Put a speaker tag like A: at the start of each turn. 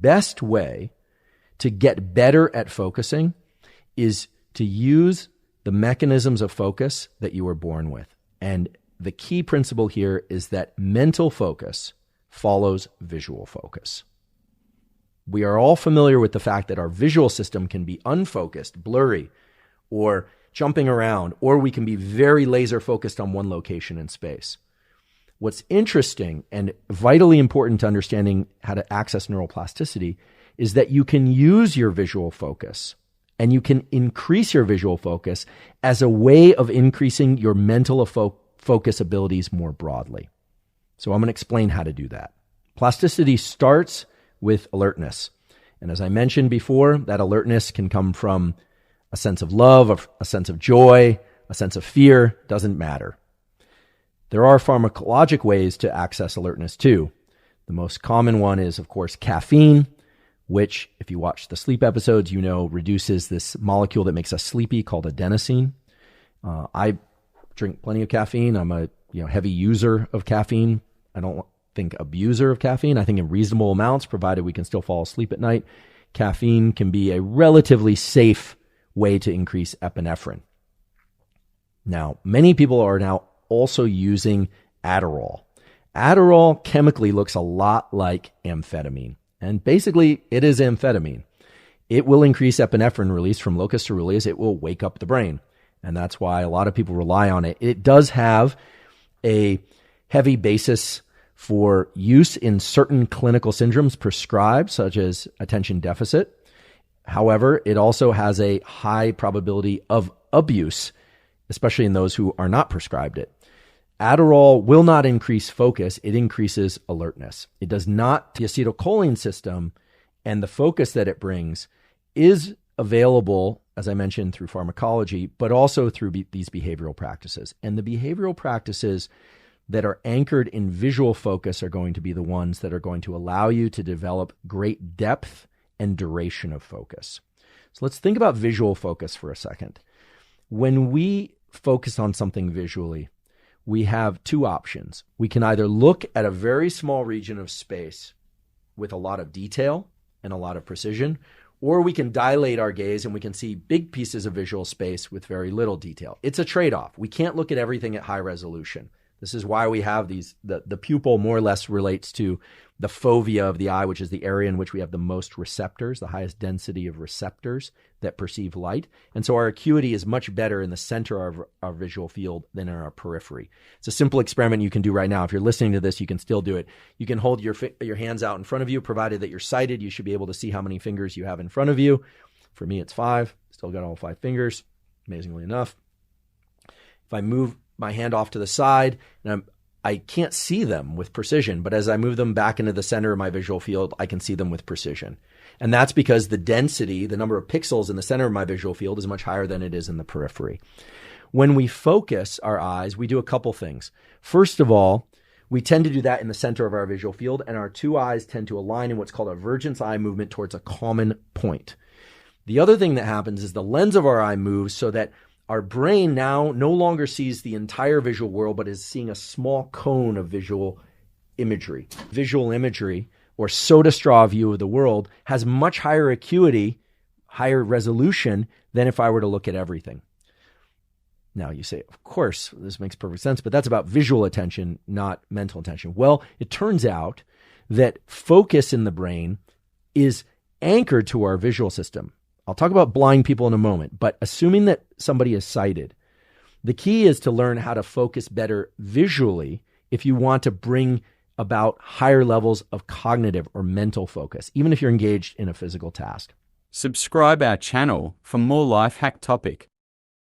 A: best way to get better at focusing is to use the mechanisms of focus that you were born with. And the key principle here is that mental focus follows visual focus. We are all familiar with the fact that our visual system can be unfocused, blurry, or jumping around, or we can be very laser focused on one location in space. What's interesting and vitally important to understanding how to access neuroplasticity is that you can use your visual focus and you can increase your visual focus as a way of increasing your mental focus abilities more broadly. So I'm going to explain how to do that. Plasticity starts with alertness. And as I mentioned before, that alertness can come from a sense of love, a sense of joy, a sense of fear, doesn't matter. There are pharmacologic ways to access alertness too. The most common one is, of course, caffeine, which, if you watch the sleep episodes, you know reduces this molecule that makes us sleepy called adenosine. I drink plenty of caffeine. I'm a heavy user of caffeine. I don't think abuser of caffeine. I think in reasonable amounts, provided we can still fall asleep at night, caffeine can be a relatively safe way to increase epinephrine. Now, many people are now also using Adderall. Adderall chemically looks a lot like amphetamine. And basically, it is amphetamine. It will increase epinephrine release from locus coeruleus. It will wake up the brain. And that's why a lot of people rely on it. It does have a heavy basis for use in certain clinical syndromes prescribed, such as attention deficit. However, it also has a high probability of abuse, especially in those who are not prescribed it. Adderall will not increase focus. It increases alertness. It does not. The acetylcholine system and the focus that it brings is available, as I mentioned, through pharmacology, but also through these behavioral practices. And the behavioral practices that are anchored in visual focus are going to be the ones that are going to allow you to develop great depth and duration of focus. So let's think about visual focus for a second. When we focus on something visually, we have two options. We can either look at a very small region of space with a lot of detail and a lot of precision, or we can dilate our gaze and we can see big pieces of visual space with very little detail. It's a trade-off. We can't look at everything at high resolution. This is why we have these, the pupil more or less relates to the fovea of the eye, which is the area in which we have the most receptors, the highest density of receptors that perceive light. And so our acuity is much better in the center of our visual field than in our periphery. It's a simple experiment you can do right now. If you're listening to this, you can still do it. You can hold your hands out in front of you, provided that you're sighted. You should be able to see how many fingers you have in front of you. For me, it's 5. Still got all 5 fingers, amazingly enough. If I move my hand off to the side, and I can't see them with precision, but as I move them back into the center of my visual field, I can see them with precision. And that's because the density, the number of pixels in the center of my visual field is much higher than it is in the periphery. When we focus our eyes, we do a couple things. First of all, we tend to do that in the center of our visual field, and our two eyes tend to align in what's called a vergence eye movement towards a common point. The other thing that happens is the lens of our eye moves so that our brain now no longer sees the entire visual world, but is seeing a small cone of visual imagery. Visual imagery, or soda straw view of the world, has much higher acuity, higher resolution than if I were to look at everything. Now you say, of course, this makes perfect sense, but that's about visual attention, not mental attention. Well, it turns out that focus in the brain is anchored to our visual system. I'll talk about blind people in a moment, but assuming that somebody is sighted, the key is to learn how to focus better visually if you want to bring about higher levels of cognitive or mental focus, even if you're engaged in a physical task.
B: Subscribe our channel for more life hack topic.